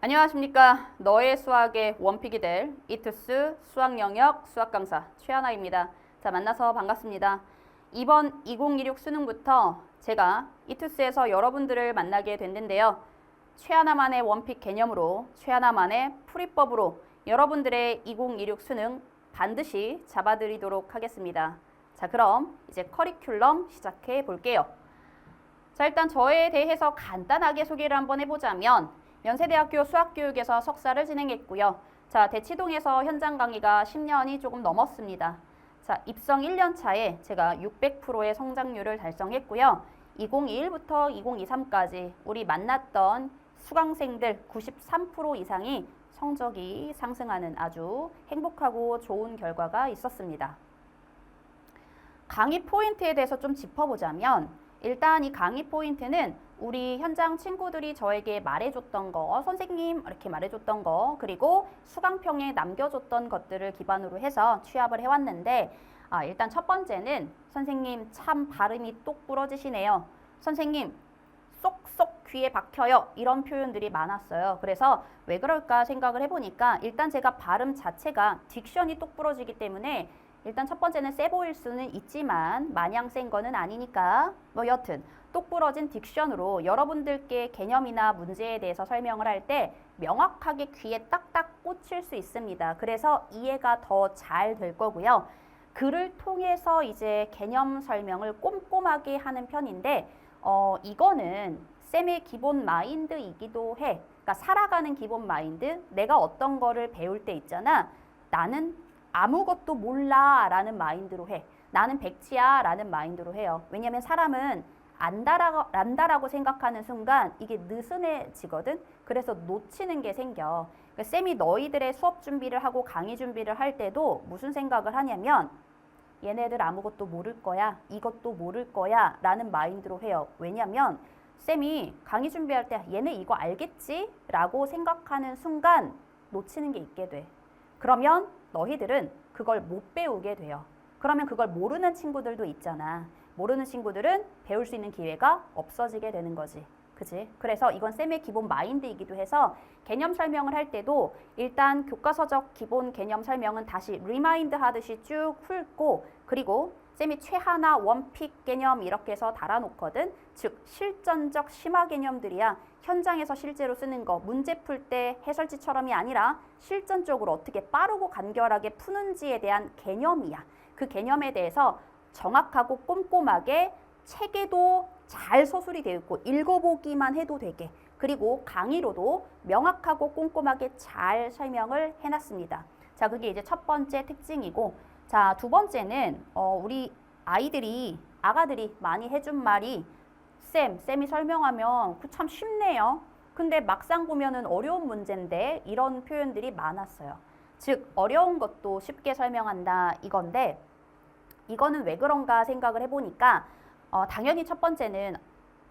안녕하십니까. 너의 수학의 원픽이 될 이투스 수학 영역 수학 강사 최하나입니다. 자, 만나서 반갑습니다. 이번 2016 수능부터 제가 이투스에서 여러분들을 만나게 됐는데요. 최하나만의 원픽 개념으로 최하나만의 풀이법으로 여러분들의 2016 수능 반드시 잡아드리도록 하겠습니다. 자, 그럼 이제 커리큘럼 시작해 볼게요. 자, 일단 저에 대해서 간단하게 소개를 한번 해보자면 연세대학교 수학교육에서 석사를 진행했고요. 자, 대치동에서 현장 강의가 10년이 조금 넘었습니다. 자, 입성 1년 차에 제가 600%의 성장률을 달성했고요. 2021부터 2023까지 우리 만났던 수강생들 93% 이상이 성적이 상승하는 아주 행복하고 좋은 결과가 있었습니다. 강의 포인트에 대해서 좀 짚어보자면 일단 이 강의 포인트는 우리 현장 친구들이 저에게 말해줬던 거, 선생님 이렇게 말해줬던 거, 그리고 수강평에 남겨줬던 것들을 기반으로 해서 취합을 해왔는데 일단 첫 번째는 선생님 참 발음이 똑 부러지시네요. 선생님 쏙쏙 귀에 박혀요. 이런 표현들이 많았어요. 그래서 왜 그럴까 생각을 해보니까 일단 제가 발음 자체가 딕션이 똑 부러지기 때문에 일단 첫 번째는 세 보일 수는 있지만 마냥 센 거는 아니니까 여튼 똑부러진 딕션으로 여러분들께 개념이나 문제에 대해서 설명을 할 때 명확하게 귀에 딱딱 꽂힐 수 있습니다. 그래서 이해가 더 잘 될 거고요. 글을 통해서 이제 개념 설명을 꼼꼼하게 하는 편인데 이거는 쌤의 기본 마인드이기도 해. 그러니까 살아가는 기본 마인드, 내가 어떤 거를 배울 때 있잖아. 나는 아무것도 몰라 라는 마인드로 해. 나는 백지야 라는 마인드로 해요. 왜냐면 사람은 안다라고 생각하는 순간 이게 느슨해지거든. 그래서 놓치는 게 생겨. 그러니까 쌤이 너희들의 수업 준비를 하고 강의 준비를 할 때도 무슨 생각을 하냐면 얘네들 아무것도 모를 거야. 이것도 모를 거야 라는 마인드로 해요. 왜냐면 쌤이 강의 준비할 때 얘네 이거 알겠지? 라고 생각하는 순간 놓치는 게 있게 돼. 그러면 너희들은 그걸 못 배우게 돼요. 그러면 그걸 모르는 친구들도 있잖아. 모르는 친구들은 배울 수 있는 기회가 없어지게 되는 거지. 그치? 그래서 이건 쌤의 기본 마인드이기도 해서 개념 설명을 할 때도 일단 교과서적 기본 개념 설명은 다시 리마인드 하듯이 쭉 훑고 그리고 쌤이 최하나 원픽 개념 이렇게 해서 달아놓거든. 즉 실전적 심화 개념들이야. 현장에서 실제로 쓰는 거 문제 풀 때 해설지처럼이 아니라 실전적으로 어떻게 빠르고 간결하게 푸는지에 대한 개념이야. 그 개념에 대해서 정확하고 꼼꼼하게 책에도 잘 서술이 되어 있고 읽어보기만 해도 되게 그리고 강의로도 명확하고 꼼꼼하게 잘 설명을 해놨습니다. 자, 그게 이제 첫 번째 특징이고 자, 두 번째는 우리 아가들이 많이 해준 말이 쌤이 설명하면 참 쉽네요. 근데 막상 보면은 어려운 문제인데 이런 표현들이 많았어요. 즉 어려운 것도 쉽게 설명한다 이건데 이거는 왜 그런가 생각을 해보니까 당연히 첫 번째는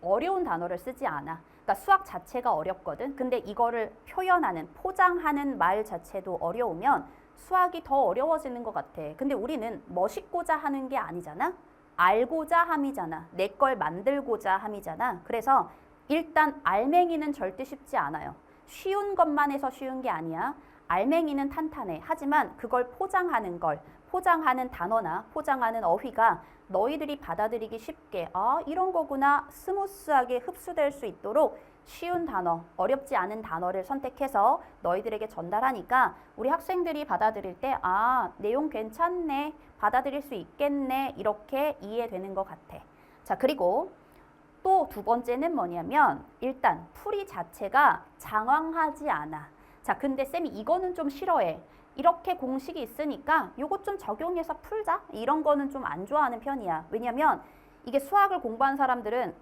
어려운 단어를 쓰지 않아. 그러니까 수학 자체가 어렵거든. 근데 이거를 표현하는, 포장하는 말 자체도 어려우면 수학이 더 어려워지는 것 같아. 근데 우리는 멋있고자 하는 게 아니잖아. 알고자 함이잖아. 내 걸 만들고자 함이잖아. 그래서 일단 알맹이는 절대 쉽지 않아요. 쉬운 것만 해서 쉬운 게 아니야. 알맹이는 탄탄해. 하지만 그걸 포장하는 단어나 포장하는 어휘가 너희들이 받아들이기 쉽게 이런 거구나 스무스하게 흡수될 수 있도록 쉬운 단어, 어렵지 않은 단어를 선택해서 너희들에게 전달하니까 우리 학생들이 받아들일 때 내용 괜찮네, 받아들일 수 있겠네 이렇게 이해되는 것 같아. 자, 그리고 또 두 번째는 뭐냐면 일단 풀이 자체가 장황하지 않아. 자, 근데 쌤이 이거는 좀 싫어해. 이렇게 공식이 있으니까 요거 좀 적용해서 풀자. 이런 거는 좀 안 좋아하는 편이야. 왜냐면 이게 수학을 공부한 사람들은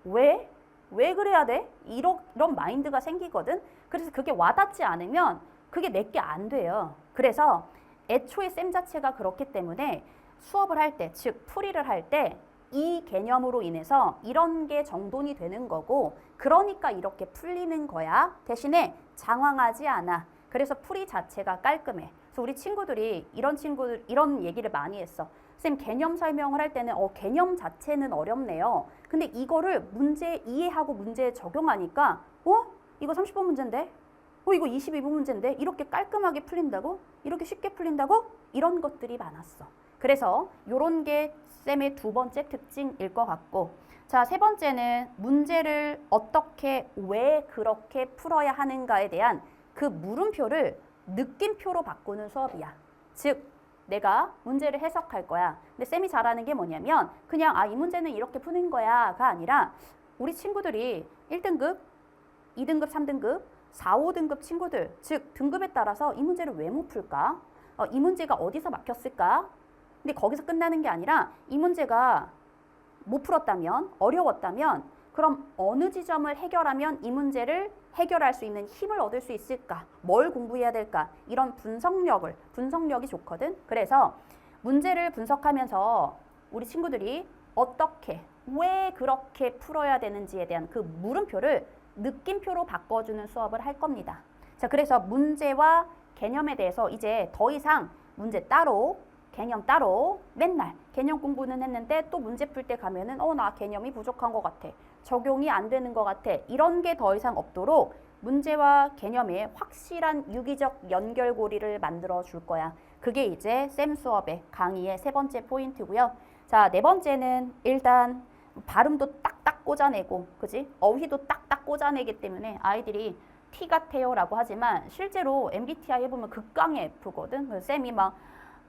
왜 그래야 돼? 이런 마인드가 생기거든. 그래서 그게 와닿지 않으면 그게 내게 안 돼요. 그래서 애초에 쌤 자체가 그렇기 때문에 수업을 할 때, 즉 풀이를 할 때 이 개념으로 인해서 이런 게 정돈이 되는 거고 그러니까 이렇게 풀리는 거야. 대신에 장황하지 않아. 그래서 풀이 자체가 깔끔해. 그래서 우리 친구들이 이런 얘기를 많이 했어. 쌤 개념 설명을 할 때는 개념 자체는 어렵네요. 근데 이거를 문제 이해하고 문제에 적용하니까 이거 30번 문제인데? 이거 22분 문제인데 이렇게 깔끔하게 풀린다고? 이렇게 쉽게 풀린다고? 이런 것들이 많았어. 그래서 요런 게 쌤의 두 번째 특징일 것 같고, 자, 세 번째는 문제를 어떻게, 왜 그렇게 풀어야 하는가에 대한 그 물음표를 느낌표로 바꾸는 수업이야. 즉, 내가 문제를 해석할 거야. 근데 쌤이 잘하는 게 뭐냐면 그냥 이 문제는 이렇게 푸는 거야가 아니라 우리 친구들이 1등급, 2등급, 3등급, 4, 5등급 친구들, 즉 등급에 따라서 이 문제를 왜 못 풀까? 이 문제가 어디서 막혔을까? 근데 거기서 끝나는 게 아니라 이 문제가 못 풀었다면, 어려웠다면 그럼 어느 지점을 해결하면 이 문제를 해결할 수 있는 힘을 얻을 수 있을까? 뭘 공부해야 될까? 이런 분석력이 좋거든. 그래서 문제를 분석하면서 우리 친구들이 어떻게, 왜 그렇게 풀어야 되는지에 대한 그 물음표를 느낌표로 바꿔주는 수업을 할 겁니다. 자, 그래서 문제와 개념에 대해서 이제 더 이상 문제 따로, 개념 따로 맨날 개념 공부는 했는데 또 문제 풀 때 가면은 나 개념이 부족한 것 같아. 적용이 안 되는 것 같아. 이런 게 더 이상 없도록 문제와 개념의 확실한 유기적 연결고리를 만들어 줄 거야. 그게 이제 쌤 수업의 강의의 세 번째 포인트고요. 자, 네 번째는 일단 발음도 딱딱 꽂아내고, 그지? 어휘도 딱딱 꽂아내기 때문에 아이들이 T 같아요 라고 하지만 실제로 MBTI 해보면 극강의 F거든. 그래서 쌤이 막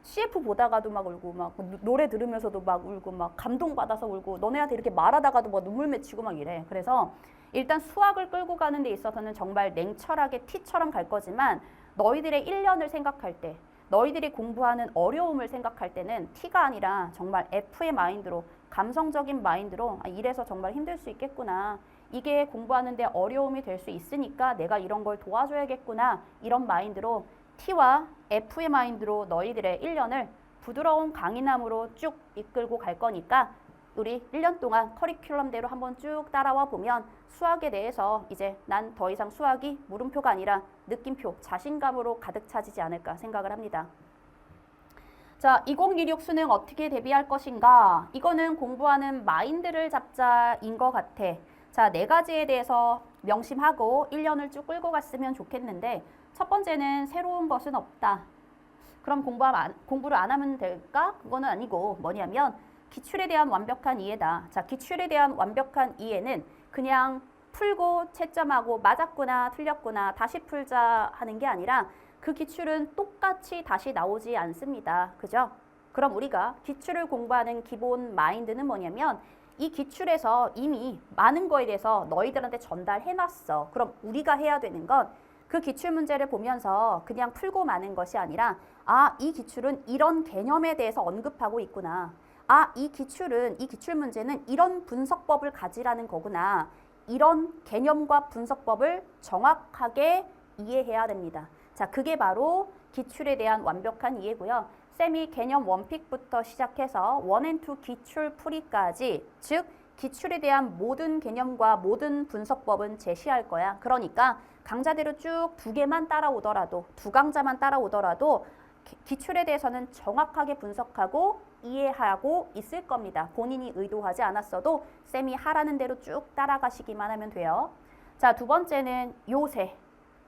CF 보다가도 막 울고, 막 노래 들으면서도 막 울고, 막 감동받아서 울고, 너네한테 이렇게 말하다가도 막 눈물 맺히고 막 이래. 그래서 일단 수학을 끌고 가는 데 있어서는 정말 냉철하게 T처럼 갈 거지만 너희들의 1년을 생각할 때, 너희들이 공부하는 어려움을 생각할 때는 T가 아니라 정말 F의 마인드로, 감성적인 마인드로 이래서 정말 힘들 수 있겠구나. 이게 공부하는데 어려움이 될 수 있으니까 내가 이런 걸 도와줘야겠구나. 이런 마인드로 T와 F의 마인드로 너희들의 1년을 부드러운 강인함으로 쭉 이끌고 갈 거니까 우리 1년 동안 커리큘럼대로 한번 쭉 따라와 보면 수학에 대해서 이제 난 더 이상 수학이 물음표가 아니라 느낌표, 자신감으로 가득 차지지 않을까 생각을 합니다. 자, 2026 수능 어떻게 대비할 것인가? 이거는 공부하는 마인드를 잡자인 것 같아. 자, 네 가지에 대해서 명심하고 1년을 쭉 끌고 갔으면 좋겠는데 첫 번째는 새로운 것은 없다. 그럼 공부를 안 하면 될까? 그거는 아니고 뭐냐면 기출에 대한 완벽한 이해다. 자, 기출에 대한 완벽한 이해는 그냥 풀고 채점하고 맞았구나 틀렸구나 다시 풀자 하는 게 아니라 그 기출은 똑같이 다시 나오지 않습니다. 그죠? 그럼 우리가 기출을 공부하는 기본 마인드는 뭐냐면 이 기출에서 이미 많은 거에 대해서 너희들한테 전달해놨어. 그럼 우리가 해야 되는 건 그 기출 문제를 보면서 그냥 풀고 마는 것이 아니라 이 기출은 이런 개념에 대해서 언급하고 있구나. 이 기출 문제는 이런 분석법을 가지라는 거구나. 이런 개념과 분석법을 정확하게 이해해야 됩니다. 자, 그게 바로 기출에 대한 완벽한 이해고요. 쌤이 개념 원픽부터 시작해서 원앤투 기출 풀이까지, 즉 기출에 대한 모든 개념과 모든 분석법은 제시할 거야. 그러니까 강좌대로 쭉 두 개만 따라오더라도, 두 강좌만 따라오더라도 기출에 대해서는 정확하게 분석하고 이해하고 있을 겁니다. 본인이 의도하지 않았어도 쌤이 하라는 대로 쭉 따라가시기만 하면 돼요. 자, 두 번째는 요새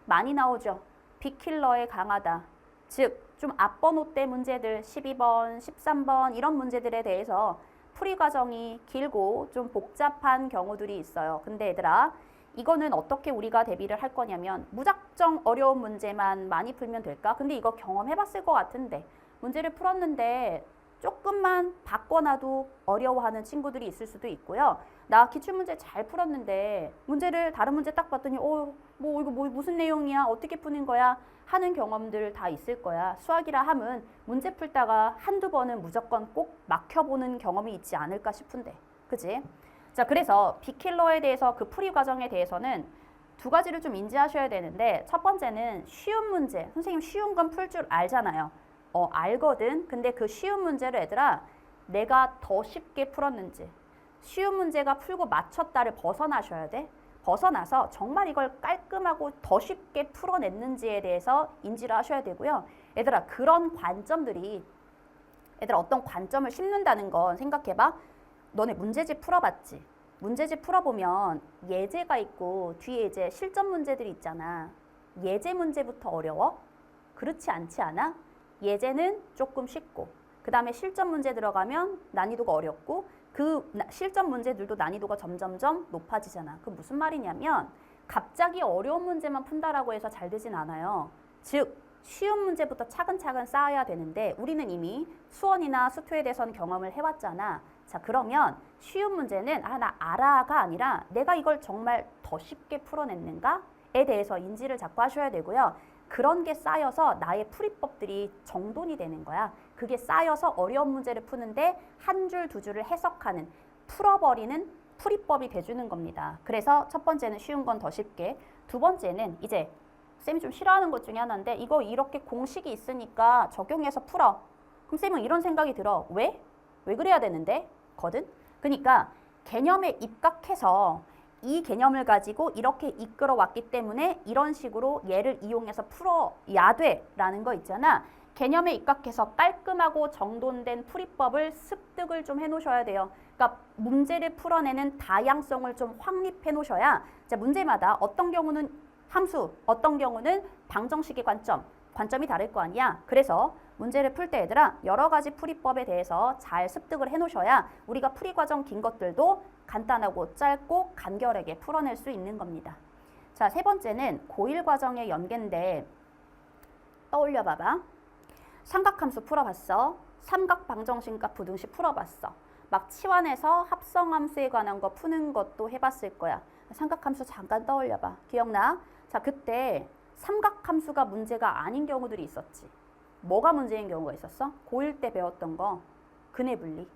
많이 나오죠. 빅킬러에 강하다. 즉, 좀 앞번호 때 문제들 12번, 13번 이런 문제들에 대해서 풀이 과정이 길고 좀 복잡한 경우들이 있어요. 근데 얘들아, 이거는 어떻게 우리가 대비를 할 거냐면 무작정 어려운 문제만 많이 풀면 될까? 근데 이거 경험해봤을 것 같은데 문제를 풀었는데 조금만 바꿔놔도 어려워하는 친구들이 있을 수도 있고요. 나 기출문제 잘 풀었는데 다른 문제 딱 봤더니 이거 무슨 내용이야? 어떻게 푸는 거야? 하는 경험들 다 있을 거야. 수학이라 함은 문제 풀다가 한두 번은 무조건 꼭 막혀보는 경험이 있지 않을까 싶은데. 그치? 자, 그래서 빅킬러에 대해서 그 풀이 과정에 대해서는 두 가지를 좀 인지하셔야 되는데 첫 번째는 쉬운 문제. 선생님 쉬운 건 풀 줄 알잖아요. 알거든. 근데 그 쉬운 문제를 얘들아 내가 더 쉽게 풀었는지 쉬운 문제가 풀고 맞췄다를 벗어나셔야 돼. 벗어나서 정말 이걸 깔끔하고 더 쉽게 풀어냈는지에 대해서 인지를 하셔야 되고요. 얘들아 그런 관점들이 어떤 관점을 심는다는 건 생각해봐. 너네 문제집 풀어봤지? 문제집 풀어보면 예제가 있고 뒤에 이제 실전 문제들이 있잖아. 예제 문제부터 어려워? 그렇지 않지 않아? 예제는 조금 쉽고 그 다음에 실전 문제 들어가면 난이도가 어렵고 그 실전 문제들도 난이도가 점점점 높아지잖아. 그 무슨 말이냐면 갑자기 어려운 문제만 푼다라고 해서 잘 되진 않아요. 즉 쉬운 문제부터 차근차근 쌓아야 되는데 우리는 이미 수원이나 수투에 대해서는 경험을 해왔잖아. 자, 그러면 쉬운 문제는 나 알아가 아니라 내가 이걸 정말 더 쉽게 풀어냈는가에 대해서 인지를 자꾸 하셔야 되고요. 그런 게 쌓여서 나의 풀이법들이 정돈이 되는 거야. 그게 쌓여서 어려운 문제를 푸는데 한 줄, 두 줄을 해석하는, 풀어버리는 풀이법이 돼주는 겁니다. 그래서 첫 번째는 쉬운 건 더 쉽게, 두 번째는 이제 쌤이 좀 싫어하는 것 중에 하나인데 이거 이렇게 공식이 있으니까 적용해서 풀어. 그럼 쌤은 이런 생각이 들어. 왜? 왜 그래야 되는데? 거든? 그러니까 개념에 입각해서 이 개념을 가지고 이렇게 이끌어 왔기 때문에 이런 식으로 얘를 이용해서 풀어야 돼 라는 거 있잖아. 개념에 입각해서 깔끔하고 정돈된 풀이법을 습득을 좀 해놓으셔야 돼요. 그러니까 문제를 풀어내는 다양성을 좀 확립해 놓으셔야 문제마다 어떤 경우는 함수, 어떤 경우는 방정식의 관점이 다를 거 아니야. 그래서 문제를 풀 때 얘들아 여러 가지 풀이법에 대해서 잘 습득을 해놓으셔야 우리가 풀이 과정 긴 것들도 간단하고 짧고 간결하게 풀어낼 수 있는 겁니다. 자, 세 번째는 고1 과정의 연계인데 떠올려 봐봐. 삼각함수 풀어봤어. 삼각 방정식과 부등식 풀어봤어. 막 치환해서 합성함수에 관한 거 푸는 것도 해봤을 거야. 삼각함수 잠깐 떠올려봐. 기억나? 자, 그때 삼각함수가 문제가 아닌 경우들이 있었지. 뭐가 문제인 경우가 있었어? 고1 때 배웠던 거, 근해 분리.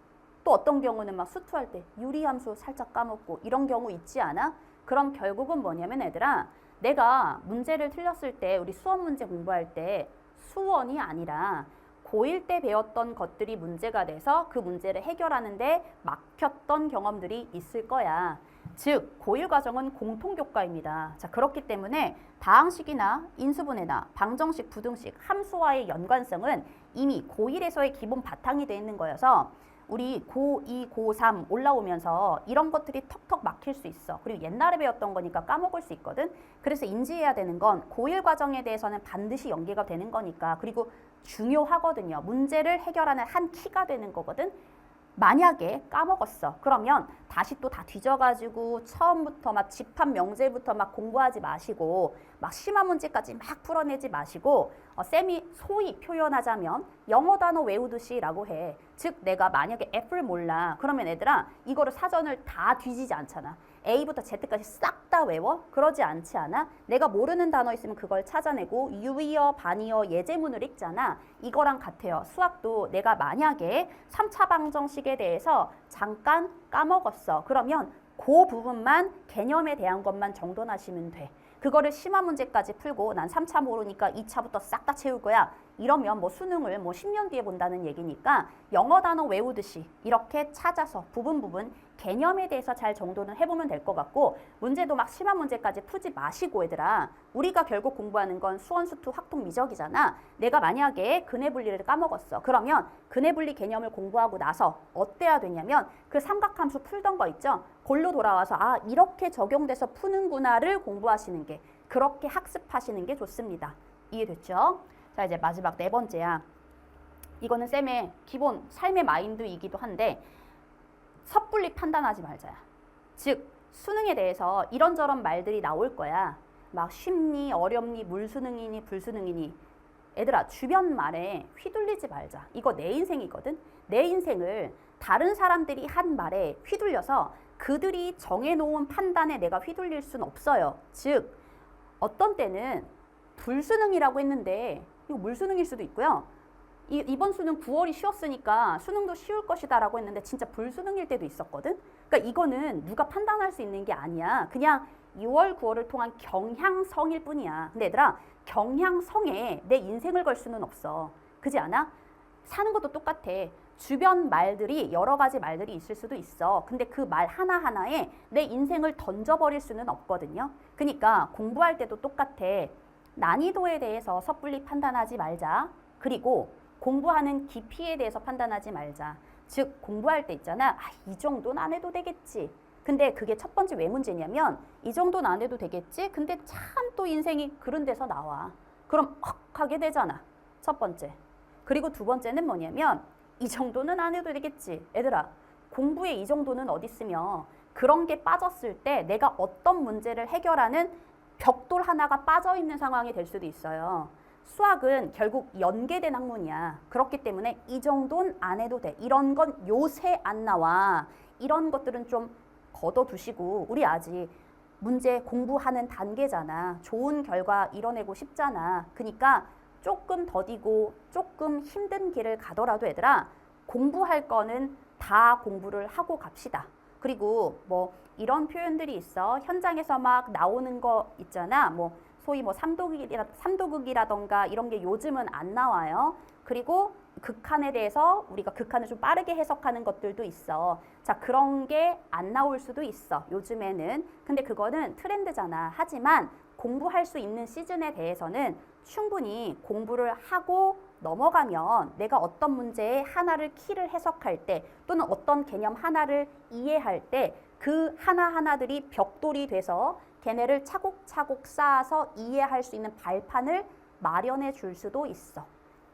또 어떤 경우는 막 수투할 때 유리함수 살짝 까먹고 이런 경우 있지 않아? 그럼 결국은 뭐냐면 얘들아, 내가 문제를 틀렸을 때 우리 수원 문제 공부할 때 수원이 아니라 고1 때 배웠던 것들이 문제가 돼서 그 문제를 해결하는데 막혔던 경험들이 있을 거야. 즉 고1 과정은 공통교과입니다. 자, 그렇기 때문에 다항식이나 인수분해나 방정식, 부등식, 함수와의 연관성은 이미 고1에서의 기본 바탕이 되어 있는 거여서 우리 고2, 고3 올라오면서 이런 것들이 턱턱 막힐 수 있어. 그리고 옛날에 배웠던 거니까 까먹을 수 있거든. 그래서 인지해야 되는 건 고1 과정에 대해서는 반드시 연계가 되는 거니까. 그리고 중요하거든요. 문제를 해결하는 한 키가 되는 거거든. 만약에 까먹었어. 그러면 다시 또 다 뒤져가지고 처음부터 막 집합 명제부터 막 공부하지 마시고 막 심화 문제까지 막 풀어내지 마시고 쌤이 소위 표현하자면 영어 단어 외우듯이 라고 해. 즉 내가 만약에 F를 몰라. 그러면 얘들아 이거를 사전을 다 뒤지지 않잖아. A부터 Z까지 싹 다 외워? 그러지 않지 않아? 내가 모르는 단어 있으면 그걸 찾아내고 유의어, 반의어, 예제문을 읽잖아. 이거랑 같아요. 수학도 내가 만약에 3차 방정식에 대해서 잠깐 까먹었어. 그러면 그 부분만 개념에 대한 것만 정돈하시면 돼. 그거를 심화 문제까지 풀고 난 3차 모르니까 2차부터 싹 다 채울 거야. 이러면 뭐 수능을 뭐 10년 뒤에 본다는 얘기니까 영어 단어 외우듯이 이렇게 찾아서 부분 개념에 대해서 잘 정돈을 해보면 될 것 같고 문제도 막 심화 문제까지 풀지 마시고 얘들아 우리가 결국 공부하는 건 수원, 수투, 확통, 미적이잖아. 내가 만약에 근해 분리를 까먹었어. 그러면 근해 분리 개념을 공부하고 나서 어때야 되냐면 그 삼각함수 풀던 거 있죠? 골로 돌아와서 아 이렇게 적용돼서 푸는구나를 공부하시는 게 그렇게 학습하시는 게 좋습니다. 이해됐죠? 자 이제 마지막 네 번째야. 이거는 쌤의 기본 삶의 마인드이기도 한데 섣불리 판단하지 말자야. 즉 수능에 대해서 이런저런 말들이 나올 거야. 막 쉽니 어렵니 물수능이니 불수능이니 얘들아 주변 말에 휘둘리지 말자. 이거 내 인생이거든. 내 인생을 다른 사람들이 한 말에 휘둘려서 그들이 정해놓은 판단에 내가 휘둘릴 순 없어요. 즉 어떤 때는 불수능이라고 했는데 이거 물수능일 수도 있고요. 이번 수능 9월이 쉬웠으니까 수능도 쉬울 것이다 라고 했는데 진짜 불수능일 때도 있었거든. 그러니까 이거는 누가 판단할 수 있는 게 아니야. 그냥 6월, 9월을 통한 경향성일 뿐이야. 근데 얘들아 경향성에 내 인생을 걸 수는 없어. 그지 않아? 사는 것도 똑같아. 주변 말들이 여러 가지 말들이 있을 수도 있어. 근데 그 말 하나하나에 내 인생을 던져버릴 수는 없거든요. 그러니까 공부할 때도 똑같아. 난이도에 대해서 섣불리 판단하지 말자. 그리고 공부하는 깊이에 대해서 판단하지 말자. 즉 공부할 때 있잖아. 이 정도는 안 해도 되겠지. 근데 그게 첫 번째 왜 문제냐면 이 정도는 안 해도 되겠지? 근데 참 또 인생이 그런 데서 나와. 그럼 헉 하게 되잖아. 첫 번째. 그리고 두 번째는 뭐냐면 이 정도는 안 해도 되겠지. 얘들아, 공부에 이 정도는 어디 있으며 그런 게 빠졌을 때 내가 어떤 문제를 해결하는 벽돌 하나가 빠져 있는 상황이 될 수도 있어요. 수학은 결국 연계된 학문이야. 그렇기 때문에 이 정도는 안 해도 돼. 이런 건 요새 안 나와. 이런 것들은 좀 걷어두시고 우리 아직 문제 공부하는 단계잖아. 좋은 결과 이뤄내고 싶잖아. 그러니까 조금 더디고 조금 힘든 길을 가더라도 얘들아 공부할 거는 다 공부를 하고 갑시다. 그리고 뭐 이런 표현들이 있어. 현장에서 막 나오는 거 있잖아. 뭐 소위 뭐 삼도극이라던가 이런 게 요즘은 안 나와요. 그리고 극한에 대해서 우리가 극한을 좀 빠르게 해석하는 것들도 있어. 자, 그런 게 안 나올 수도 있어. 요즘에는. 근데 그거는 트렌드잖아. 하지만 공부할 수 있는 시즌에 대해서는 충분히 공부를 하고 넘어가면 내가 어떤 문제에 하나를 키를 해석할 때 또는 어떤 개념 하나를 이해할 때 그 하나하나들이 벽돌이 돼서 걔네를 차곡차곡 쌓아서 이해할 수 있는 발판을 마련해 줄 수도 있어.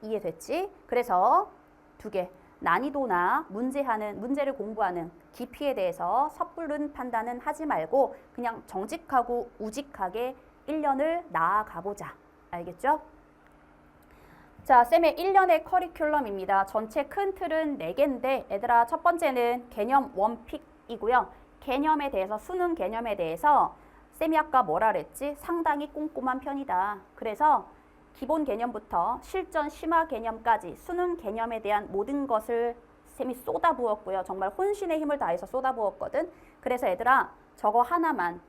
이해됐지? 그래서 두 개. 난이도나 문제를 공부하는 깊이에 대해서 섣부른 판단은 하지 말고 그냥 정직하고 우직하게 1년을 나아가보자. 알겠죠? 자, 쌤의 1년의 커리큘럼입니다. 전체 큰 틀은 4개인데 얘들아 첫 번째는 개념 원픽이고요. 개념에 대해서 수능 개념에 대해서 쌤이 아까 뭐라 그랬지? 상당히 꼼꼼한 편이다. 그래서 기본 개념부터 실전 심화 개념까지 수능 개념에 대한 모든 것을 쌤이 쏟아부었고요. 정말 혼신의 힘을 다해서 쏟아부었거든. 그래서 얘들아 저거 하나만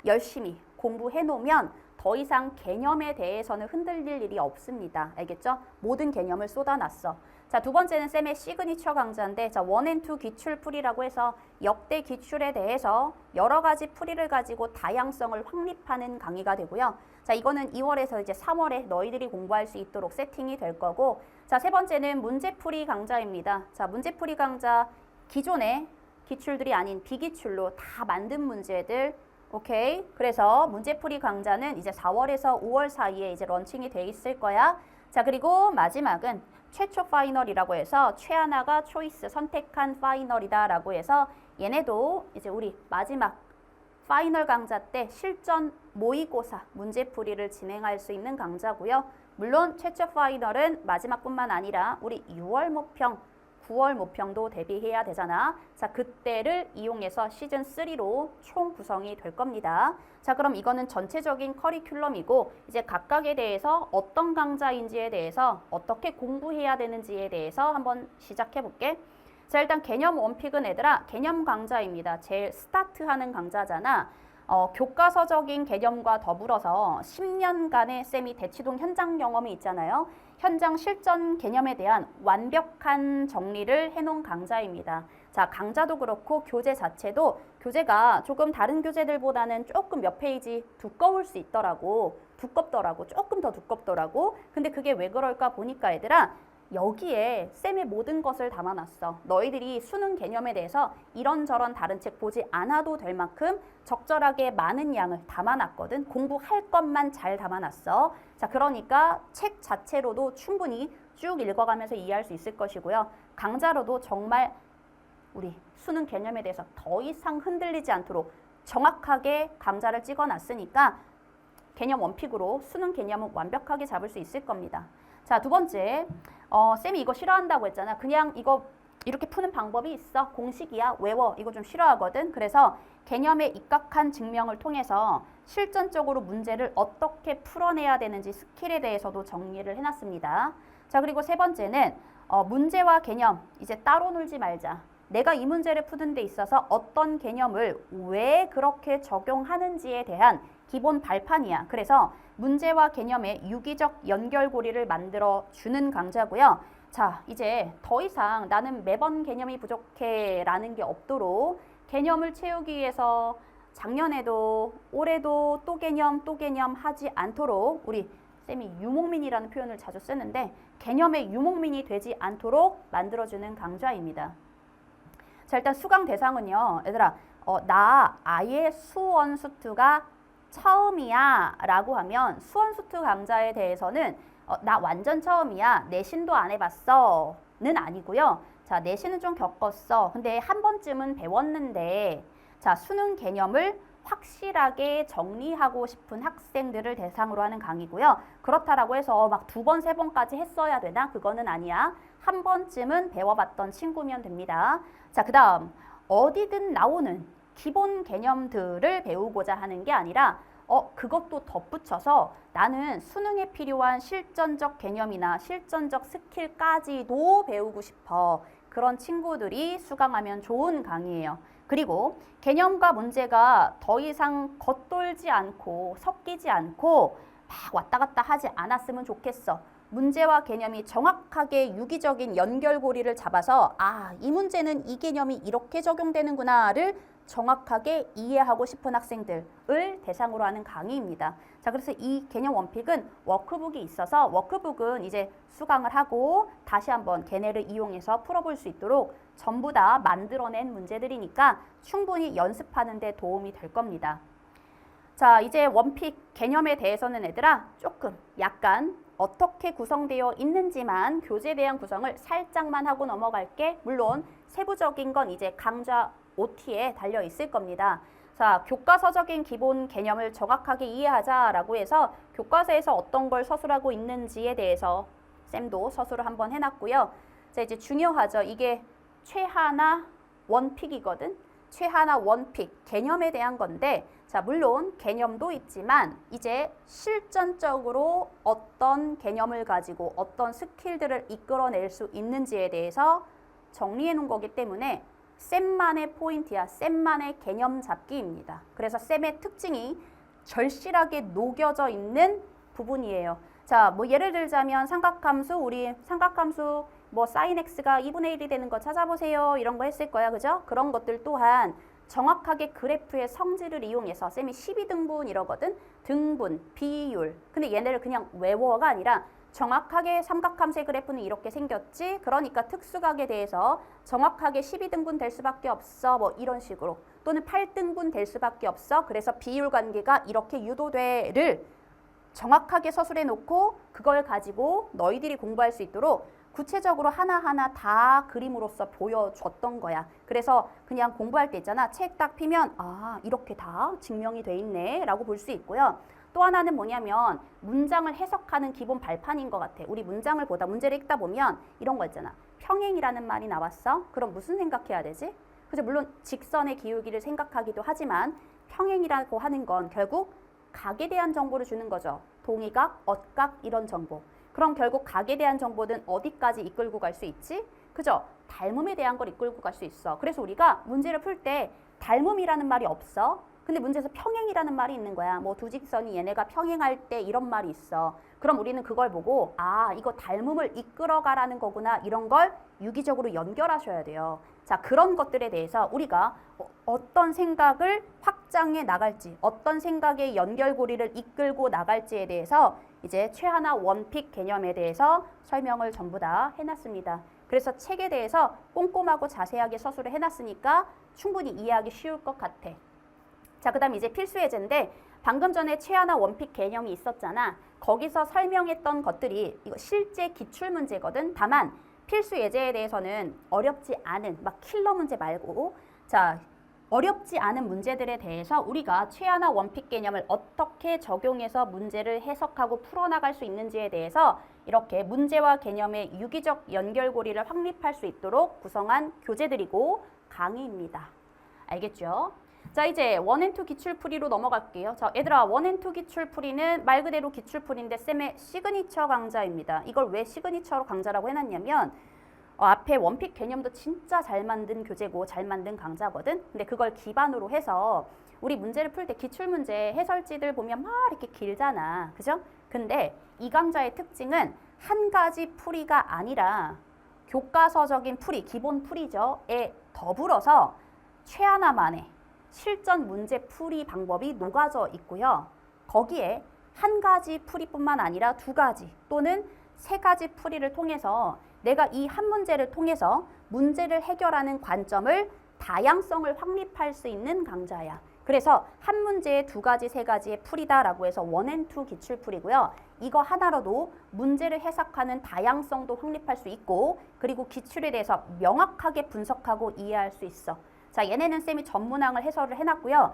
열심히 공부해 놓으면 더 이상 개념에 대해서는 흔들릴 일이 없습니다. 알겠죠? 모든 개념을 쏟아놨어. 자, 두 번째는 쌤의 시그니처 강좌인데 자, 1&2 기출풀이라고 해서 역대 기출에 대해서 여러 가지 풀이를 가지고 다양성을 확립하는 강의가 되고요. 자, 이거는 2월에서 이제 3월에 너희들이 공부할 수 있도록 세팅이 될 거고 자, 세 번째는 문제풀이 강좌입니다. 자, 문제풀이 강좌 기존의 기출들이 아닌 비기출로 다 만든 문제들 오케이. 그래서 문제풀이 강좌는 이제 4월에서 5월 사이에 이제 런칭이 돼 있을 거야. 자, 그리고 마지막은 최초 파이널이라고 해서 최하나가 초이스 선택한 파이널이다라고 해서 얘네도 이제 우리 마지막 파이널 강좌 때 실전 모의고사 문제풀이를 진행할 수 있는 강좌고요. 물론 최초 파이널은 마지막뿐만 아니라 우리 6월 모평 9월 모평도 대비해야 되잖아. 자, 그때를 이용해서 시즌3로 총 구성이 될 겁니다. 자, 그럼 이거는 전체적인 커리큘럼이고 이제 각각에 대해서 어떤 강좌인지에 대해서 어떻게 공부해야 되는지에 대해서 한번 시작해 볼게. 자, 일단 개념 원픽은 얘들아 개념 강좌입니다. 제일 스타트하는 강좌잖아. 교과서적인 개념과 더불어서 10년간의 쌤이 대치동 현장 경험이 있잖아요. 현장 실전 개념에 대한 완벽한 정리를 해놓은 강좌입니다. 자, 강좌도 그렇고 교재 자체도 교재가 조금 다른 교재들보다는 조금 몇 페이지 두꺼울 수 있더라고. 두껍더라고. 조금 더 두껍더라고. 근데 그게 왜 그럴까 보니까 얘들아 여기에 쌤의 모든 것을 담아놨어. 너희들이 수능 개념에 대해서 이런저런 다른 책 보지 않아도 될 만큼 적절하게 많은 양을 담아놨거든. 공부할 것만 잘 담아놨어. 자, 그러니까 책 자체로도 충분히 쭉 읽어가면서 이해할 수 있을 것이고요. 강좌로도 정말 우리 수능 개념에 대해서 더 이상 흔들리지 않도록 정확하게 강좌를 찍어놨으니까 개념 원픽으로 수능 개념은 완벽하게 잡을 수 있을 겁니다. 자, 두 번째, 쌤이 이거 싫어한다고 했잖아. 그냥 이거 이렇게 푸는 방법이 있어. 공식이야. 외워. 이거 좀 싫어하거든. 그래서 개념에 입각한 증명을 통해서 실전적으로 문제를 어떻게 풀어내야 되는지 스킬에 대해서도 정리를 해놨습니다. 자, 그리고 세 번째는 문제와 개념 이제 따로 놀지 말자. 내가 이 문제를 푸는 데 있어서 어떤 개념을 왜 그렇게 적용하는지에 대한 기본 발판이야. 그래서 문제와 개념의 유기적 연결고리를 만들어 주는 강좌고요. 자, 이제 더 이상 나는 매번 개념이 부족해 라는 게 없도록 개념을 채우기 위해서 작년에도 올해도 또 개념 하지 않도록 우리 쌤이 유목민이라는 표현을 자주 쓰는데 개념의 유목민이 되지 않도록 만들어주는 강좌입니다. 자, 일단 수강 대상은요. 얘들아, 나 아예 수원수투가 처음이야 라고 하면 수원수투 강좌에 대해서는 나 완전 처음이야. 내신도 안 해봤어. 는 아니고요. 자, 내신은 좀 겪었어. 근데 한 번쯤은 배웠는데 자, 수능 개념을 확실하게 정리하고 싶은 학생들을 대상으로 하는 강의고요. 그렇다라고 해서 막 2번, 3번까지 했어야 되나? 그거는 아니야. 한 번쯤은 배워봤던 친구면 됩니다. 자, 그 다음 어디든 나오는 기본 개념들을 배우고자 하는 게 아니라 그것도 덧붙여서 나는 수능에 필요한 실전적 개념이나 실전적 스킬까지도 배우고 싶어. 그런 친구들이 수강하면 좋은 강의예요. 그리고 개념과 문제가 더 이상 겉돌지 않고 섞이지 않고 막 왔다 갔다 하지 않았으면 좋겠어. 문제와 개념이 정확하게 유기적인 연결고리를 잡아서 이 문제는 이 개념이 이렇게 적용되는구나를 정확하게 이해하고 싶은 학생들을 대상으로 하는 강의입니다. 자, 그래서 이 개념 원픽은 워크북이 있어서 워크북은 이제 수강을 하고 다시 한번 걔네를 이용해서 풀어볼 수 있도록 전부 다 만들어낸 문제들이니까 충분히 연습하는 데 도움이 될 겁니다. 자, 이제 원픽 개념에 대해서는 얘들아 조금 약간 어떻게 구성되어 있는지만 교재에 대한 구성을 살짝만 하고 넘어갈게. 물론 세부적인 건 이제 강좌 OT에 달려 있을 겁니다. 자, 교과서적인 기본 개념을 정확하게 이해하자라고 해서 교과서에서 어떤 걸 서술하고 있는지에 대해서 쌤도 서술을 한번 해놨고요. 자, 이제 중요하죠. 이게 최하나 원픽이거든. 최하나 원픽 개념에 대한 건데 자, 물론 개념도 있지만 이제 실전적으로 어떤 개념을 가지고 어떤 스킬들을 이끌어낼 수 있는지에 대해서 정리해 놓은 거기 때문에 쌤만의 포인트야. 쌤만의 개념 잡기입니다. 그래서 쌤의 특징이 절실하게 녹여져 있는 부분이에요. 자, 뭐 예를 들자면 삼각함수, 우리 삼각함수 뭐 sin x가 2분의 1이 되는 거 찾아보세요. 이런 거 했을 거야. 그죠? 그런 것들 또한 정확하게 그래프의 성질을 이용해서 쌤이 12등분 이러거든. 등분, 비율. 근데 얘네를 그냥 외워가 아니라 정확하게 삼각함수의 그래프는 이렇게 생겼지. 그러니까 특수각에 대해서 정확하게 12등분 될 수밖에 없어. 뭐 이런 식으로. 또는 8등분 될 수밖에 없어. 그래서 비율 관계가 이렇게 유도돼를 정확하게 서술해 놓고 그걸 가지고 너희들이 공부할 수 있도록 구체적으로 하나하나 다 그림으로써 보여줬던 거야. 그래서 그냥 공부할 때 있잖아. 책 딱 피면 이렇게 다 증명이 돼 있네 라고 볼 수 있고요. 또 하나는 뭐냐면 문장을 해석하는 기본 발판인 것 같아. 우리 문장을 보다 문제를 읽다 보면 이런 거 있잖아. 평행이라는 말이 나왔어. 그럼 무슨 생각해야 되지? 그죠? 물론 직선의 기울기를 생각하기도 하지만 평행이라고 하는 건 결국 각에 대한 정보를 주는 거죠. 동의각, 엇각 이런 정보. 그럼 결국 각에 대한 정보는 어디까지 이끌고 갈 수 있지? 그죠? 닮음에 대한 걸 이끌고 갈 수 있어. 그래서 우리가 문제를 풀 때 닮음이라는 말이 없어. 근데 문제에서 평행이라는 말이 있는 거야. 뭐 두 직선이 얘네가 평행할 때 이런 말이 있어. 그럼 우리는 그걸 보고 이거 닮음을 이끌어가라는 거구나. 이런 걸 유기적으로 연결하셔야 돼요. 자, 그런 것들에 대해서 우리가 어떤 생각을 확장해 나갈지, 어떤 생각의 연결고리를 이끌고 나갈지에 대해서 이제 최하나 원픽 개념에 대해서 설명을 전부 다 해놨습니다. 그래서 책에 대해서 꼼꼼하고 자세하게 서술을 해놨으니까 충분히 이해하기 쉬울 것 같아. 자, 그 다음 이제 필수 예제인데 방금 전에 최하나 원픽 개념이 있었잖아. 거기서 설명했던 것들이 이거 실제 기출문제거든. 다만 필수 예제에 대해서는 어렵지 않은 막 킬러 문제 말고 자, 어렵지 않은 문제들에 대해서 우리가 최하나 원픽 개념을 어떻게 적용해서 문제를 해석하고 풀어나갈 수 있는지에 대해서 이렇게 문제와 개념의 유기적 연결고리를 확립할 수 있도록 구성한 교재들이고 강의입니다. 알겠죠? 자, 이제 원앤투 기출풀이로 넘어갈게요. 자, 얘들아, 원앤투 기출풀이는 말 그대로 기출풀이인데 쌤의 시그니처 강좌입니다. 이걸 왜 시그니처로 강좌라고 해놨냐면 앞에 원픽 개념도 진짜 잘 만든 교재고 잘 만든 강좌거든. 근데 그걸 기반으로 해서 우리 문제를 풀 때 기출문제 해설지들 보면 막 이렇게 길잖아. 그죠? 근데 이 강좌의 특징은 한 가지 풀이가 아니라 교과서적인 풀이, 기본 풀이죠.에 더불어서 최하나만의 실전 문제 풀이 방법이 녹아져 있고요. 거기에 한 가지 풀이뿐만 아니라 2가지 또는 3가지 풀이를 통해서 내가 이 한 문제를 통해서 문제를 해결하는 관점을 다양성을 확립할 수 있는 강좌야. 그래서 한 문제에 2가지, 3가지의 풀이다라고 해서 원앤투 기출풀이고요. 이거 하나로도 문제를 해석하는 다양성도 확립할 수 있고 그리고 기출에 대해서 명확하게 분석하고 이해할 수 있어. 자, 얘네는 쌤이 전문항을 해설을 해놨고요.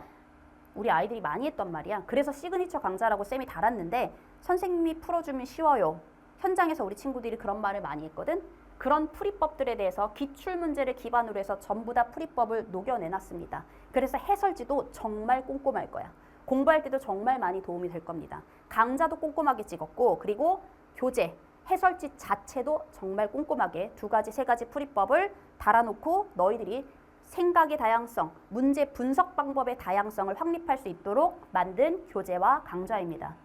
우리 아이들이 많이 했단 말이야. 그래서 시그니처 강좌라고 쌤이 달았는데 선생님이 풀어주면 쉬워요. 현장에서 우리 친구들이 그런 말을 많이 했거든. 그런 풀이법들에 대해서 기출문제를 기반으로 해서 전부 다 풀이법을 녹여내놨습니다. 그래서 해설지도 정말 꼼꼼할 거야. 공부할 때도 정말 많이 도움이 될 겁니다. 강좌도 꼼꼼하게 찍었고 그리고 교재, 해설지 자체도 정말 꼼꼼하게 2가지, 3가지 풀이법을 달아놓고 너희들이 생각의 다양성, 문제 분석 방법의 다양성을 확립할 수 있도록 만든 교재와 강좌입니다.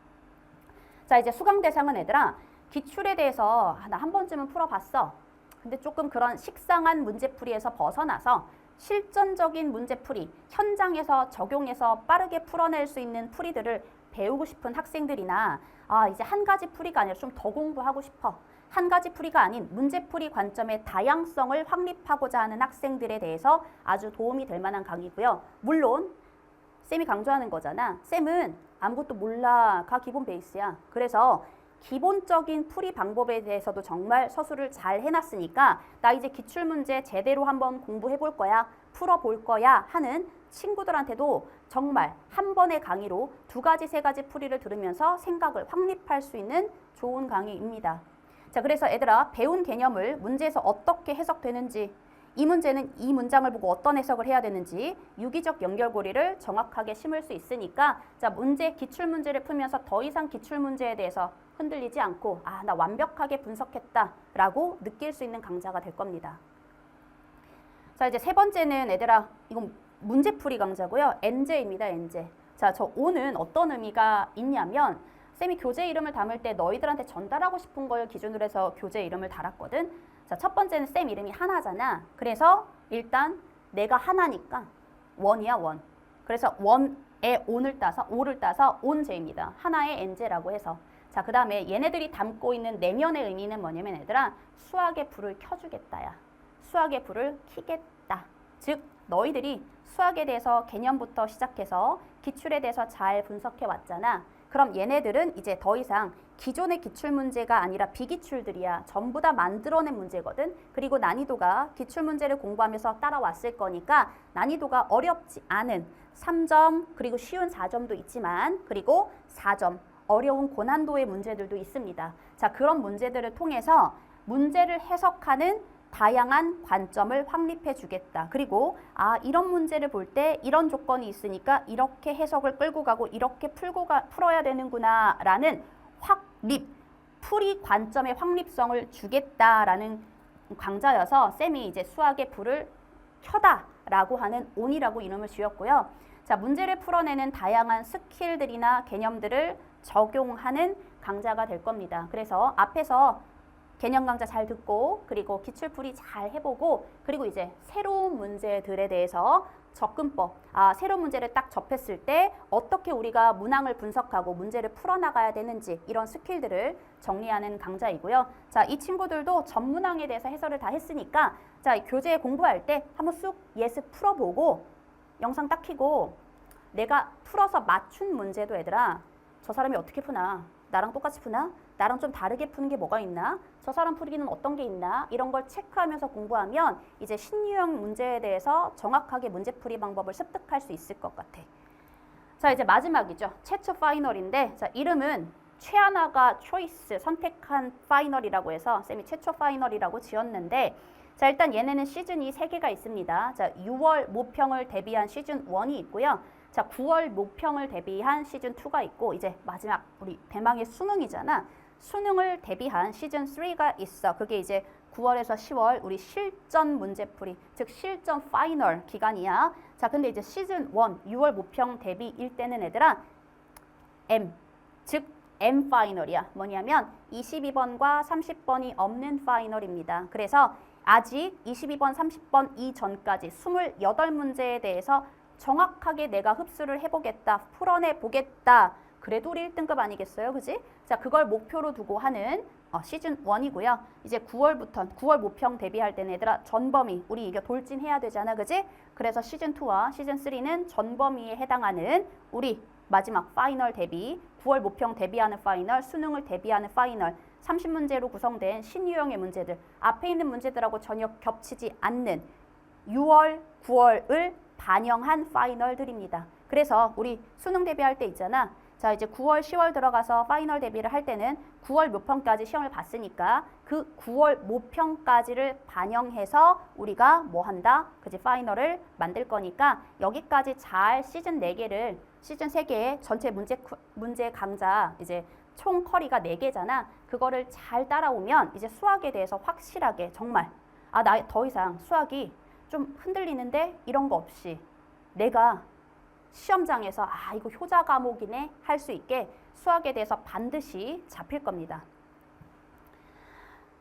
자, 이제 수강 대상은 얘들아, 기출에 대해서 나 한 번쯤은 풀어봤어. 근데 조금 그런 식상한 문제풀이에서 벗어나서 실전적인 문제풀이, 현장에서 적용해서 빠르게 풀어낼 수 있는 풀이들을 배우고 싶은 학생들이나 이제 한 가지 풀이가 아니라 좀 더 공부하고 싶어. 한 가지 풀이가 아닌 문제풀이 관점의 다양성을 확립하고자 하는 학생들에 대해서 아주 도움이 될 만한 강의고요. 물론 쌤이 강조하는 거잖아. 쌤은 아무것도 몰라가 기본 베이스야. 그래서 기본적인 풀이 방법에 대해서도 정말 서술을 잘 해놨으니까 나 이제 기출문제 제대로 한번 공부해 볼 거야, 풀어볼 거야 하는 친구들한테도 정말 한 번의 강의로 2가지, 3가지 풀이를 들으면서 생각을 확립할 수 있는 좋은 강의입니다. 자, 그래서 얘들아, 배운 개념을 문제에서 어떻게 해석되는지, 이 문제는 이 문장을 보고 어떤 해석을 해야 되는지 유기적 연결고리를 정확하게 심을 수 있으니까 자, 기출문제를 풀면서 더 이상 기출문제에 대해서 흔들리지 않고 나 완벽하게 분석했다라고 느낄 수 있는 강좌가 될 겁니다. 자, 이제 3번째는 얘들아, 이건 문제풀이 강좌고요. 엔제입니다. 엔제. 자, 저 오는 어떤 의미가 있냐면 쌤이 교재 이름을 담을 때 너희들한테 전달하고 싶은 걸 기준으로 해서 교재 이름을 달았거든. 자, 첫 번째는 쌤 이름이 하나잖아. 그래서 일단 내가 하나니까 원이야, 원. 그래서 원의 오를 따서 온제입니다. 하나의 엔제라고 해서. 자, 그 다음에 얘네들이 담고 있는 내면의 의미는 뭐냐면 얘들아, 수학의 불을 켜주겠다야. 수학의 불을 켜겠다. 즉 너희들이 수학에 대해서 개념부터 시작해서 기출에 대해서 잘 분석해 왔잖아. 그럼 얘네들은 이제 더 이상 기존의 기출문제가 아니라 비기출들이야. 전부 다 만들어낸 문제거든. 그리고 난이도가 기출문제를 공부하면서 따라왔을 거니까 난이도가 어렵지 않은 3점 그리고 쉬운 4점도 있지만 그리고 4점 어려운 고난도의 문제들도 있습니다. 자, 그런 문제들을 통해서 문제를 해석하는 다양한 관점을 확립해 주겠다. 그리고 이런 문제를 볼 때 이런 조건이 있으니까 이렇게 해석을 끌고 가고 이렇게 풀어야 되는구나 라는 확립, 풀이 관점의 확립성을 주겠다라는 강좌여서 쌤이 이제 수학의 불을 켜다 라고 하는 온이라고 이름을 지었고요. 자, 문제를 풀어내는 다양한 스킬들이나 개념들을 적용하는 강좌가 될 겁니다. 그래서 앞에서 개념 강좌 잘 듣고 그리고 기출풀이 잘 해보고 그리고 이제 새로운 문제들에 대해서 접근법, 새로운 문제를 딱 접했을 때 어떻게 우리가 문항을 분석하고 문제를 풀어나가야 되는지 이런 스킬들을 정리하는 강좌이고요. 자, 이 친구들도 전문항에 대해서 해설을 다 했으니까 자, 교재 공부할 때 한번 쑥 예습 풀어보고 영상 딱 켜고 내가 풀어서 맞춘 문제도 얘들아, 저 사람이 어떻게 푸나? 나랑 똑같이 푸나? 나랑 좀 다르게 푸는 게 뭐가 있나? 저 사람 풀이는 어떤 게 있나? 이런 걸 체크하면서 공부하면 이제 신유형 문제에 대해서 정확하게 문제풀이 방법을 습득할 수 있을 것 같아. 자, 이제 마지막이죠. 최초 파이널인데 자, 이름은 최하나가 초이스 선택한 파이널이라고 해서 쌤이 최초 파이널이라고 지었는데 자, 일단 얘네는 시즌이 3개가 있습니다. 자, 6월 모평을 대비한 시즌 1이 있고요. 자, 9월 모평을 대비한 시즌 2가 있고 이제 마지막 우리 대망의 수능이잖아. 수능을 대비한 시즌 3가 있어. 그게 이제 9월에서 10월 우리 실전 문제풀이, 즉 실전 파이널 기간이야. 자, 근데 이제 시즌 1, 6월 모평 대비일 때는 얘들아 M, 즉 M 파이널이야. 뭐냐면 22번과 30번이 없는 파이널입니다. 그래서 아직 22번, 30번 이전까지 28문제에 대해서 정확하게 내가 흡수를 해보겠다, 풀어내보겠다 그래도 우리 1등급 아니겠어요? 그지? 자, 그걸 목표로 두고 하는 시즌 1이고요. 이제 9월 모평 대비할 때는 얘들아 전범위 우리 이거 돌진해야 되잖아. 그지? 그래서 시즌 2와 시즌 3는 전범위에 해당하는 우리 마지막 파이널 대비 9월 모평 대비하는 파이널, 수능을 대비하는 파이널 30문제로 구성된 신유형의 문제들 앞에 있는 문제들하고 전혀 겹치지 않는 6월, 9월을 반영한 파이널들입니다. 그래서 우리 수능 대비할 때 있잖아. 자, 이제 9월, 10월 들어가서 파이널 대비를 할 때는 9월 모평까지 시험을 봤으니까 그 9월 모평까지를 반영해서 우리가 뭐 한다? 그지? 파이널을 만들 거니까 여기까지 잘 시즌 4개를 시즌 3개의 전체 문제 강좌 이제 총 커리가 4개잖아. 그거를 잘 따라오면 이제 수학에 대해서 확실하게 정말 나 더 이상 수학이 좀 흔들리는데 이런 거 없이 내가 시험장에서 이거 효자 과목이네 할 수 있게 수학에 대해서 반드시 잡힐 겁니다.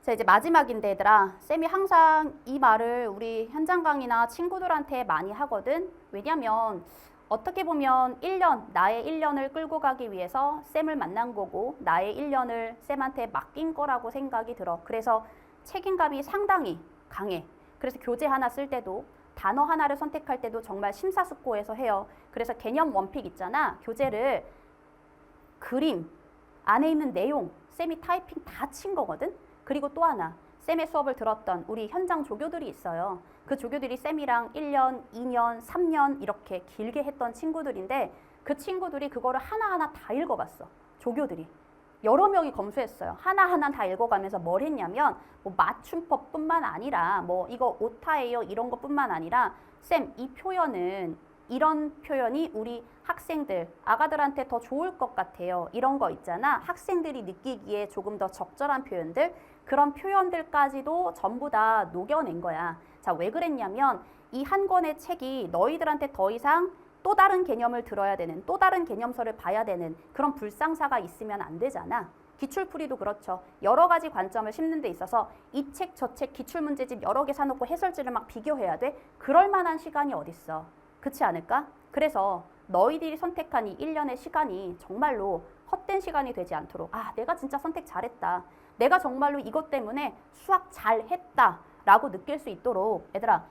자, 이제 마지막인데 얘들아, 쌤이 항상 이 말을 우리 현장 강의나 친구들한테 많이 하거든. 왜냐면 어떻게 보면 1년, 나의 1년을 끌고 가기 위해서 쌤을 만난 거고 나의 1년을 쌤한테 맡긴 거라고 생각이 들어. 그래서 책임감이 상당히 강해. 그래서 교재 하나 쓸 때도 단어 하나를 선택할 때도 정말 심사숙고해서 해요. 그래서 개념 원픽 있잖아. 교재를 그림, 안에 있는 내용, 쌤이 타이핑 다 친 거거든. 그리고 또 하나, 쌤의 수업을 들었던 우리 현장 조교들이 있어요. 그 조교들이 쌤이랑 1년, 2년, 3년 이렇게 길게 했던 친구들인데 그 친구들이 그거를 하나하나 다 읽어봤어. 조교들이. 여러 명이 검수했어요. 하나하나 다 읽어가면서 뭘 했냐면 뭐 맞춤법뿐만 아니라 뭐 이거 오타예요 이런 것뿐만 아니라 쌤 이 표현은 이런 표현이 우리 학생들, 아가들한테 더 좋을 것 같아요. 이런 거 있잖아. 학생들이 느끼기에 조금 더 적절한 표현들 그런 표현들까지도 전부 다 녹여낸 거야. 자, 왜 그랬냐면 이 한 권의 책이 너희들한테 더 이상 또 다른 개념을 들어야 되는, 또 다른 개념서를 봐야 되는 그런 불상사가 있으면 안 되잖아. 기출풀이도 그렇죠. 여러 가지 관점을 심는 데 있어서 이 책, 저 책, 기출문제집 여러 개 사놓고 해설지를 막 비교해야 돼? 그럴 만한 시간이 어딨어. 그렇지 않을까? 그래서 너희들이 선택한 이 1년의 시간이 정말로 헛된 시간이 되지 않도록 내가 진짜 선택 잘했다. 내가 정말로 이것 때문에 수학 잘했다 라고 느낄 수 있도록 얘들아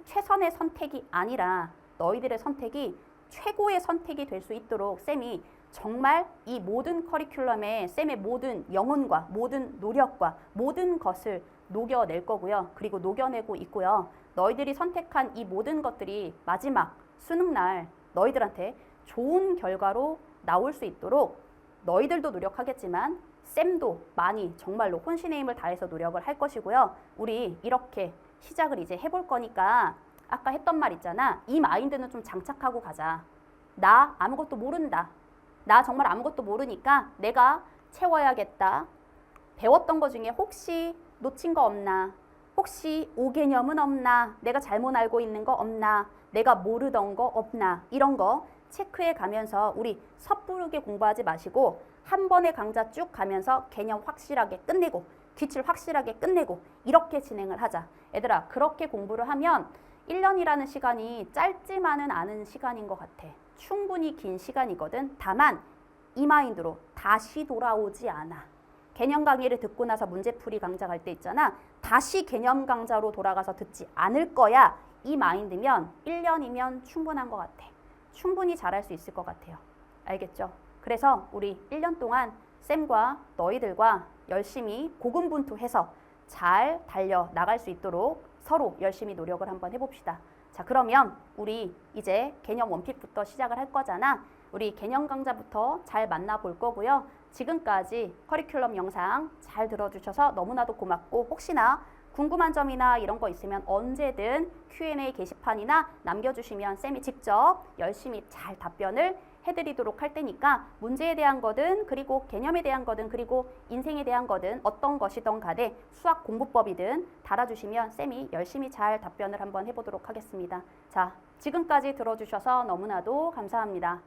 최선의 선택이 아니라 너희들의 선택이 최고의 선택이 될 수 있도록 쌤이 정말 이 모든 커리큘럼에 쌤의 모든 영혼과 모든 노력과 모든 것을 녹여낼 거고요. 그리고 녹여내고 있고요. 너희들이 선택한 이 모든 것들이 마지막 수능날 너희들한테 좋은 결과로 나올 수 있도록 너희들도 노력하겠지만 쌤도 많이 정말로 혼신의 힘을 다해서 노력을 할 것이고요. 우리 이렇게 시작을 이제 해볼 거니까 아까 했던 말 있잖아. 이 마인드는 좀 장착하고 가자. 나 아무것도 모른다. 나 정말 아무것도 모르니까 내가 채워야겠다. 배웠던 거 중에 혹시 놓친 거 없나? 혹시 오개념은 없나? 내가 잘못 알고 있는 거 없나? 내가 모르던 거 없나? 이런 거 체크해 가면서 우리 섣부르게 공부하지 마시고 한 번의 강좌 쭉 가면서 개념 확실하게 끝내고 기출 확실하게 끝내고 이렇게 진행을 하자. 얘들아, 그렇게 공부를 하면 1년이라는 시간이 짧지만은 않은 시간인 것 같아. 충분히 긴 시간이거든. 다만 이 마인드로 다시 돌아오지 않아. 개념 강의를 듣고 나서 문제풀이 강좌 갈 때 있잖아. 다시 개념 강좌로 돌아가서 듣지 않을 거야. 이 마인드면 1년이면 충분한 것 같아. 충분히 잘할 수 있을 것 같아요. 알겠죠? 그래서 우리 1년 동안 쌤과 너희들과 열심히 고군분투해서 잘 달려나갈 수 있도록 서로 열심히 노력을 한번 해봅시다. 자, 그러면 우리 이제 개념 원픽부터 시작을 할 거잖아. 우리 개념 강좌부터 잘 만나볼 거고요. 지금까지 커리큘럼 영상 잘 들어주셔서 너무나도 고맙고 혹시나 궁금한 점이나 이런 거 있으면 언제든 Q&A 게시판이나 남겨주시면 쌤이 직접 열심히 잘 답변을 해드리도록 할 테니까 문제에 대한 거든 그리고 개념에 대한 거든 그리고 인생에 대한 거든 어떤 것이든 간에 수학 공부법이든 달아주시면 쌤이 열심히 잘 답변을 한번 해보도록 하겠습니다. 자, 지금까지 들어주셔서 너무나도 감사합니다.